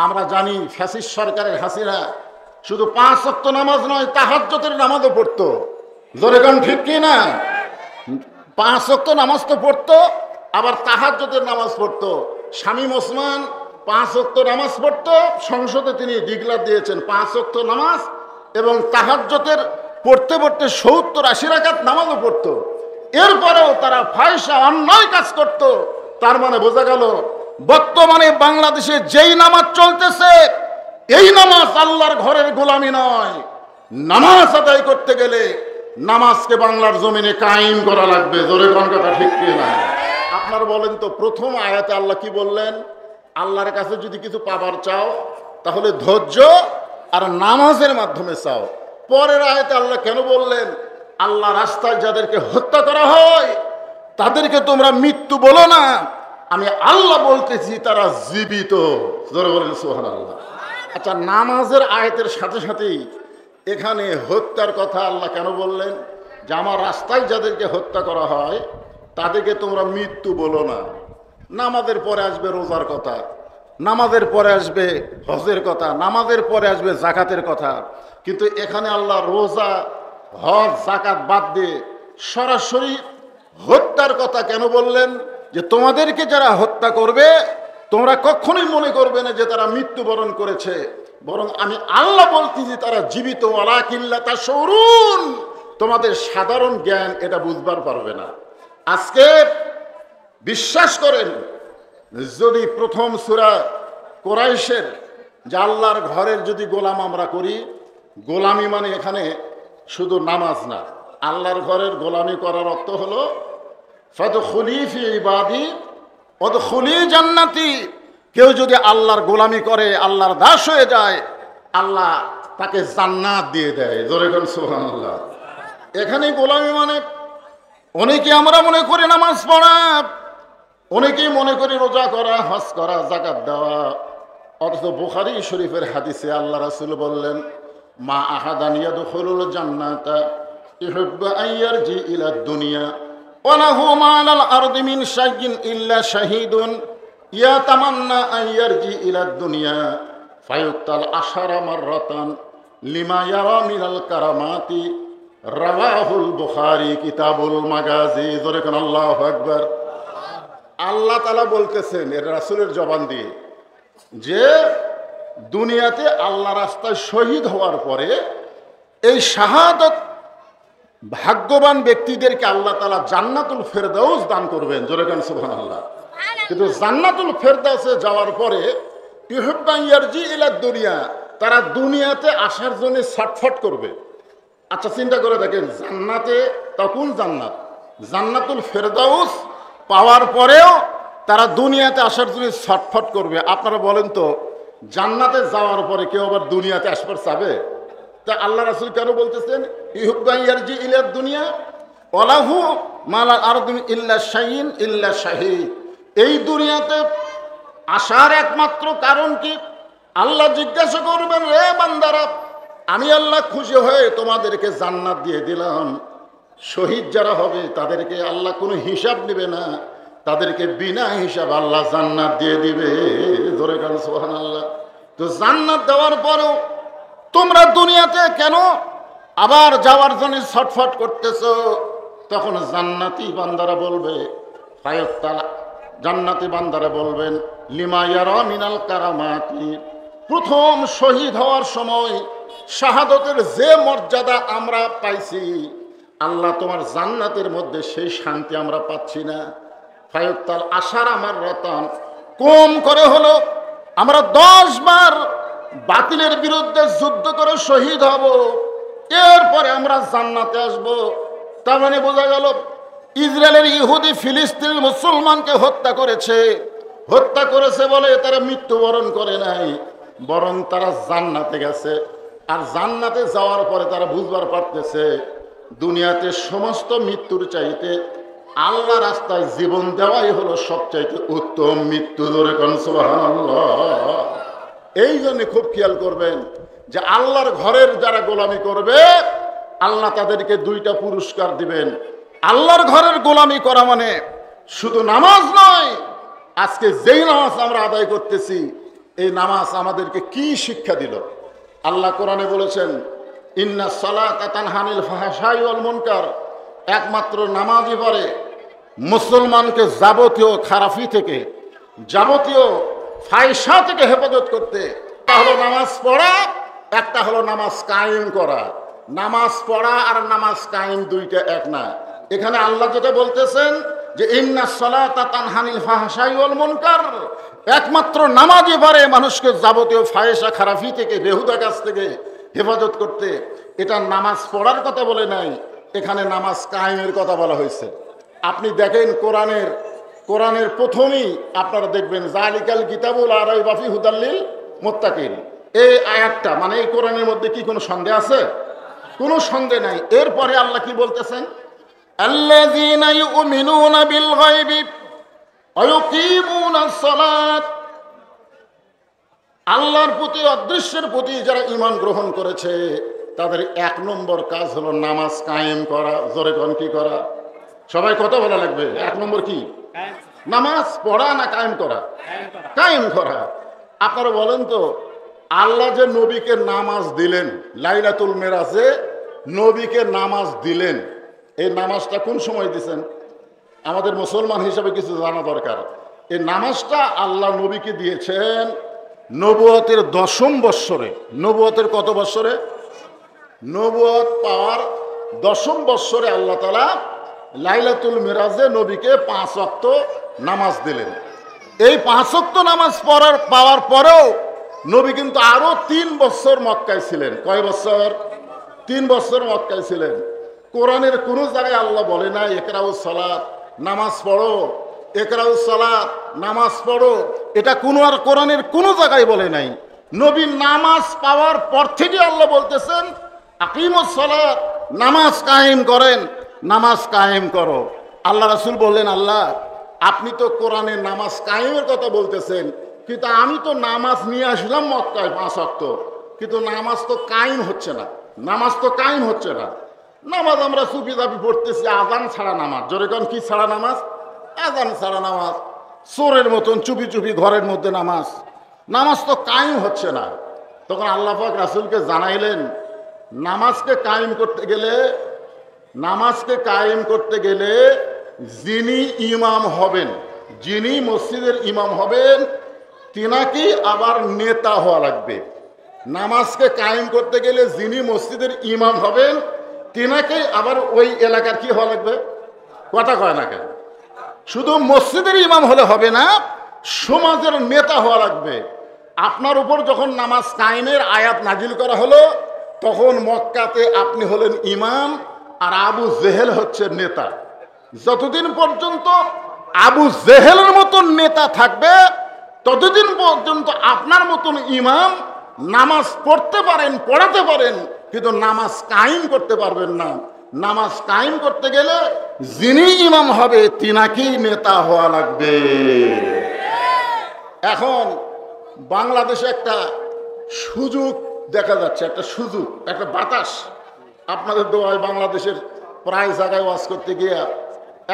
আমরা জানি ফ্যাসিস্ট সরকারের হাসিনা শুধু 5 ওয়াক্ত নামাজ নয়, তাহাজ্জুদের নামাজও পড়তো। জোরে কোন ঠিক কি না? 5 ওয়াক্ত নামাজ তো পড়তো, আবার তাহাজ্জুদের নামাজ পড়তো। শামীম ওসমান 5 ওয়াক্ত নামাজ পড়তো, সংসদে তিনি ডিক্লার দিয়েছেন 5 ওয়াক্ত নামাজ, এবং তাহাজ্জুদের পড়তে পড়তে 70-80 রাকাত নামাজও পড়তো। এরপরেও তারা ফাহিশা অন্যায় কাজ করত। তার মানে বোঝা গেল বর্তমানে বাংলাদেশে যেই নামাজ চলতেছে, এই নামাজ আল্লাহর ঘরের গোলামি নয়। নামাজ আদায় করতে গেলে নামাজকে বাংলার জমিনে কায়েম করা লাগবে। জোরে কোন কথা ঠিক কি না? আপনারা বলেন তো, প্রথম আয়াতে আল্লাহ কি বললেন? আল্লাহর কাছে যদি কিছু পাবার চাও তাহলে ধৈর্য আর নামাজের মাধ্যমে চাও। পরের আয়াতে আল্লাহ কেন বললেন আল্লাহ রাস্তায় যাদেরকে হত্যা করা হয় তাদেরকে তোমরা মৃত্যু বলো না, আমি আল্লাহ বলতেছি তারা জীবিত। জোরে বলেন সুবহানাল্লাহ। আচ্ছা, নামাজের আয়াতের সাথে সাথেই এখানে হত্যার কথা আল্লাহ কেন বললেন? যে আমার রাস্তায় যাদেরকে হত্যা করা হয় তাদেরকে তোমরা মৃত্যু বলো না। নামাজের পরে আসবে রোজার কথা, নামাজের পরে আসবে হজের কথা, নামাজের পরে আসবে জাকাতের কথা, কিন্তু এখানে আল্লাহ রোজা, হজ, জাকাত বাদ দিয়ে সরাসরি হত্যার কথা কেন বললেন? যে তোমাদেরকে যারা হত্যা করবে তোমরা কখনোই মনে করবে না যে তারা মৃত্যুবরণ করেছে, বরং আমি আল্লাহ বলতেছি তারা জীবিত। ওয়ালাকিল্লা তাশউরুন, তোমাদের সাধারণ জ্ঞান এটা বুঝবার পারবে না। আজকে বিশ্বাস করেন, যদি প্রথম সূরা কুরাইশের যে আল্লাহর ঘরের যদি গোলাম আমরা করি, গোলামি মানে এখানে শুধু নামাজ না, আল্লাহর ঘরের গোলামি করার অর্থ হলো ফাদখুলি ফি ইবাদি ওয়াদখুলি জান্নাতি। কেউ যদি আল্লাহর গোলামি করে, আল্লাহর দাস হয়ে যায়, আল্লাহ তাকে জান্নাত দিয়ে দেয়। জোরে কোন সুবহানাল্লাহ। এখানে গোলামি মানে অনেকে আমরা মনে করি নামাজ পড়া, অনেকেই মনে করি রোজা করা, হজ করা, জাকাত দেওয়া, অথচ বুখারী শরীফের হাদিসে আল্লাহ রাসূল বললেন মা আহাদান ইয়াদখুলুল জান্নাতা ইউহিব্বু আন ইয়ারজি ইলা দুনিয়া ওয়া লাহু মা আলাল আরদি মিন শাইইন ইল্লা শাহীদুন ইয়াতামান্না আন ইয়ারজি ইলা দুনিয়া ফায়ুক্তাল আশারা মাররাতান লিমা ইয়ারা মিনাল কারামাতি। রাওয়াহুল বুখারী কিতাবুল মাগাজি। জোরে কোন আল্লাহু আকবার। আল্লাহ তাআলা বলতেছেন এর রাসূলের জবান দিয়ে যে দুনিয়াতে আল্লাহ রাস্তায় শহীদ হওয়ার পরে এই শাহাদত ভাগ্যবান ব্যক্তিদেরকে আল্লাহ তাআলা জান্নাতুল ফেরদাউস দান করবেন। জোরে কোন সুবহানাল্লাহ। কিন্তু জান্নাতুল ফেরদাউসে যাওয়ার পরে ইউহিব্বু আন ইয়ারজি ইলা দুনিয়া, তারা দুনিয়াতে আসার জন্য ছটফট করবে। আচ্ছা, চিন্তা করে দেখেন, জান্নাতে তখন জান্নাত, জান্নাতুল ফেরদাউস পাওয়ার পরেও তারা দুনিয়াতে আসার জন্য ছটফট করবে। আপনারা বলেন তো, জান্নাতে যাওয়ার পরে কেউ আবার দুনিয়াতে আসবার চাবে? তা আল্লাহ রাসূল কেন বলতেছেন ইউহিব্বু আন ইয়ারজি ইলা দুনিয়া ওয়া লাহু মা আলাল আরদি ইল্লা শাইইন ইল্লা শাহীদ। এই দুনিয়াতে আসার একমাত্র কারণ কি? আল্লাহ জিজ্ঞাসা করবেন, রে বান্দারা, আমি আল্লাহ খুশি হয়ে তোমাদেরকে জান্নাত দিয়ে দিলাম, শহীদ যারা হবে তাদেরকে আল্লাহ কোনো হিসাব নেবে না, তাদেরকে বিনা হিসাব আল্লাহ জান্নাত দিয়ে দিবে। ধরে গেল সুবহানাল্লাহ। তো জান্নাত দেওয়ার পরেও তোমরা দুনিয়াতে কেন আবার যাওয়ার জন্য ছটফট করতেছো? তখন জান্নাতি বান্দারা বলবে, ফায়ুক্তাল, জান্নাতি বান্দারা বলবেন লিমা ইয়ারা মিনাল কারামাতি, প্রথম শহীদ হওয়ার সময় শাহাদতের যে মর্যাদা আমরা পাইছি, আল্লাহ তোমার জান্নাতের মধ্যে সেই শান্তি আমরা পাচ্ছি না। ফায়ুক্তাল আশারা মাররাতান, কম করে হলো আমরা 10 বার বাতিলের বিরুদ্ধে যুদ্ধ করে শহীদ হব, এরপরে আমরা জান্নাতে আসব। তার মানে বোঝা গেল ইসরায়েলের ইহুদি ফিলিস্তিনের মুসলমানকে হত্যা করেছে বলে তারা মৃত্যুবরণ করে নাই, বরং তারা জান্নাতে গেছে। আর জান্নাতে যাওয়ার পরে তারা বুঝবার পারতেছে দুনিয়াতে সমস্ত মৃত্যুর চাইতে আল্লাহ রাস্তায় জীবন দেওয়াই হলো সবচাইতে উত্তম মৃত্যু। ধরে কোন সুবহানাল্লাহ। এই জন্য খুব খেয়াল করবেন যে আল্লাহর ঘরের যারা গোলামি করবে আল্লাহ তাদেরকে 2টা পুরস্কার দিবেন। আল্লাহর ঘরের গোলামি করা মানে শুধু নামাজ নয়, আজকে যেই নামাজ আমরা আদায় করতেছি এই নামাজ আমাদেরকে কি শিক্ষা দিল? আল্লাহ কোরআনে বলেছেন, ইন্না সালাতা তানহা আনিল ফাহশাই ওয়াল মুনকার, একমাত্র নামাজই পারে মুসলমানকে যাবতীয় খারাপি থেকে, যাবতীয় ফায়সা থেকে হেফাজত করতে। একটা হলো নামাজ পড়া, একটা হলো নামাজ কায়েম করা। নামাজ পড়া আর নামাজ কায়েম দুইটা এক না। এখানে আল্লাহ যেটা বলতেছেন যে ইন্না সালাতা তানহা আনিল ফাহশাই ওয়াল মুনকার, একমাত্র নামাজই পারে মানুষকে যাবতীয় ফায়সা খারাপি থেকে, বেহুদা কাজ থেকে হেফাজত করতে। এটা নামাজ পড়ার কথা বলে নাই, এখানে নামাজ কায়েমের কথা বলা হয়েছে। আপনি দেখেন কোরআনের প্রথমেই আপনারা দেখবেন জালিকাল কিতাবুল লা রাইবা ফিহি হুদাল লিল মুত্তাকিন। এই আয়াতটা মানে এই কোরআনের মধ্যে কি কোনো সন্দেহ আছে? কোনো সন্দেহ নাই। এরপরে আল্লাহ কি বলতেছেন? আল্লাযীনা ইউমিনুনা বিল গায়বি ওয়া ইউকিমুনাস সালাত, আল্লাহর প্রতি, অদৃশ্যের প্রতি যারা ঈমান গ্রহণ করেছে তাদের ১ নম্বর কাজ হলো নামাজ কায়েম করা। জোরে কোন কি করা? সবাই কথা বলা লাগবে। ১ নম্বর কি? নামাজ পড়া না কায়েম করা? কায়েম করা। আপনারা বলেন তো, আল্লাহ যে নবীকে নামাজ দিলেন, লাইলাতুল মেরাজে নবীকে নামাজ দিলেন, এই নামাজটা কোন সময় দিছেন? আমাদের মুসলমান হিসাবে কিছু জানা দরকার। এই নামাজটা আল্লাহ নবীকে দিয়েছেন নবুয়তের ১০ম বৎসরে। নবুয়তের কত বৎসরে? নবুয়ত পাওয়ার ১০ম বৎসরে আল্লাহ তাআলা লাইলাতুল মিরাজে নবীকে ৫ ওয়াক্ত নামাজ দিলেন। এই ৫ ওয়াক্ত নামাজ পাওয়ার পরেও নবী কিন্তু আরো ৩ বছর মক্কায় ছিলেন। কয় বছর? ৩ বছর মক্কায় ছিলেন। কোরআনের কোন জায়গায় আল্লাহ বলে না ইকরাউস সালাত, নামাজ পড়ো, ইকরাউস সালাত, নামাজ পড়ো। এটা কোরআনের কোন জায়গায় বলে নাই। নবী নামাজ পাওয়ার পর থেকে আল্লাহ বলতেছেন আকিমুস সালাত, নামাজ কায়েম করেন, নামাজ কায়েম করো। আল্লাহ রাসূল বললেন, আল্লাহ আপনি তো কোরআনে নামাজ কায়েমের কথা বলতেছেন, কিন্তু আমি তো নামাজ নিয়ে আসলাম মক্কায় ৫ ওয়াক্ত, কিন্তু নামাজ তো কায়েম হচ্ছে না, নামাজ তো কায়েম হচ্ছে না। নামাজ আমরা চুপি চাপি পড়তেছি, আজান ছাড়া নামাজ। জোরে কোন কি ছাড়া নামাজ? আজান ছাড়া নামাজ। চোরের মতন চুপি চুপি ঘরের মধ্যে নামাজ, নামাজ তো কায়েম হচ্ছে না। তখন আল্লাহ পাক রাসূলকে জানাইলেন, নামাজকে কায়েম করতে গেলে যিনি ইমাম হবেন, যিনি মসজিদের ইমাম হবেন, তিনাকে আবার নেতা হওয়া লাগবে। নামাজকে কায়েম করতে গেলে যিনি মসজিদের ইমাম হবেন, তিনাকে আবার ওই এলাকার কি হওয়া লাগবে? কথা কয় না কেন? শুধু মসজিদের ইমাম হলে হবে না, সমাজের নেতা হওয়া লাগবে। আপনার উপর যখন নামাজ কায়েমের আয়াত নাজিল করা হলো, তখন মক্কাতে আপনি হলেন ইমাম আর আবু জেহেল হচ্ছে নেতা। যতদিন পর্যন্ত আবু জেহেলের মতন নেতা থাকবে, ততদিন পর্যন্ত আপনার মতন ইমাম নামাজ পড়তে পারেন, পড়াতে পারেন, কিন্তু নামাজ কায়েম করতে পারবেন না। নামাজ কায়েম করতে গেলে যিনি ইমাম হবে তিনাকেই নেতা হওয়া লাগবে। এখন বাংলাদেশে একটা সুযোগ দেখা যাচ্ছে, একটা সুযোগ, একটা বাতাস। আপনাদের দোয়ায় বাংলাদেশের প্রায় জায়গায় ওয়াজ করতে গিয়ে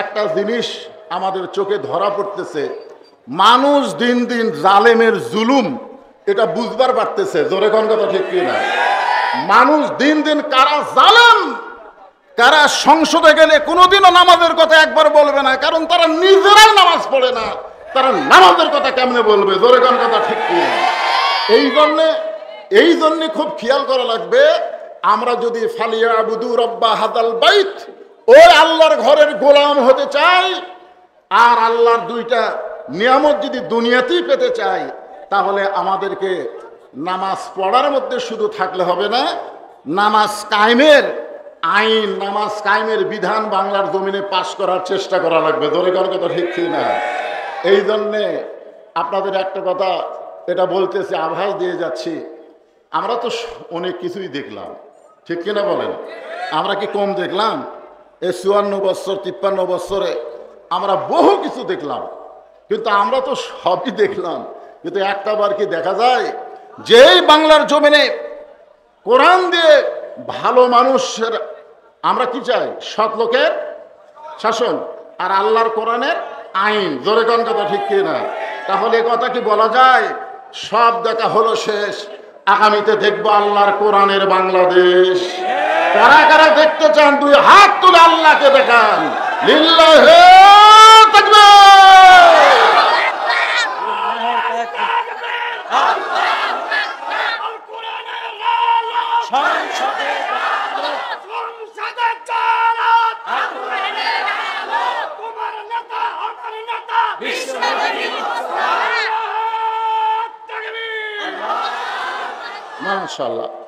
একটা জিনিস আমাদের চোখে ধরা পড়তেছে, মানুষ দিন দিন জালেমের জুলুম এটা বুঝবার পারতেছে। জোরে কোন কথা ঠিক কিনা? মানুষ দিন দিন কারা জালেম, কারা সংসদে গেলে কোনোদিনও নামাজের কথা একবার বলবে না, কারণ তারা নিজেরাই নামাজ পড়ে না, তারা নামাজের কথা কেমনে বলবে? জোরে কোন কথা ঠিক কিনা? এই জন্যে খুব খেয়াল করা লাগবে, আমরা যদি ফালিয়াবুদু রাব্বা হাযাল বাইত, ওই আল্লাহর ঘরের গোলাম হতে চাই, আর আল্লাহর 2টা নিয়ামত যদি দুনিয়াতেই পেতে চাই, তাহলে আমাদেরকে নামাজ পড়ার মধ্যে শুধু থাকলে হবে না, নামাজ কায়েমের আইন, নামাজ কায়েমের বিধান বাংলার জমিনে পাশ করার চেষ্টা করা লাগবে। জোরে কার কথা ঠিক না? এই জন্যে আপনাদের একটা কথা এটা বলতেছি, আভাস দিয়ে যাচ্ছি, আমরা তো অনেক কিছুই দেখলাম, ঠিক কিনা বলেন? আমরা কি কম দেখলাম? এই 54 বছর 53 বছরে আমরা বহু কিছু দেখলাম, কিন্তু আমরা তো সবই দেখলাম, কিন্তু একটা বার কি দেখা যায় যেই বাংলার জমিনে কোরআন দিয়ে ভালো মানুষের, আমরা কি চাই? সৎ লোকের শাসন আর আল্লাহর কোরআনের আইন। জোরে কোন কথা ঠিক কি না? তাহলে কথা কি বলা যায় সব দেখা হলো শেষ। আগামীতে দেখবো আল্লাহর কোরআনের বাংলাদেশ। কারা কারা দেখতে চান দুই হাত তুলে আল্লাহকে দেখান। লিল্লাহে তাকবীর। মাশাআল্লাহ।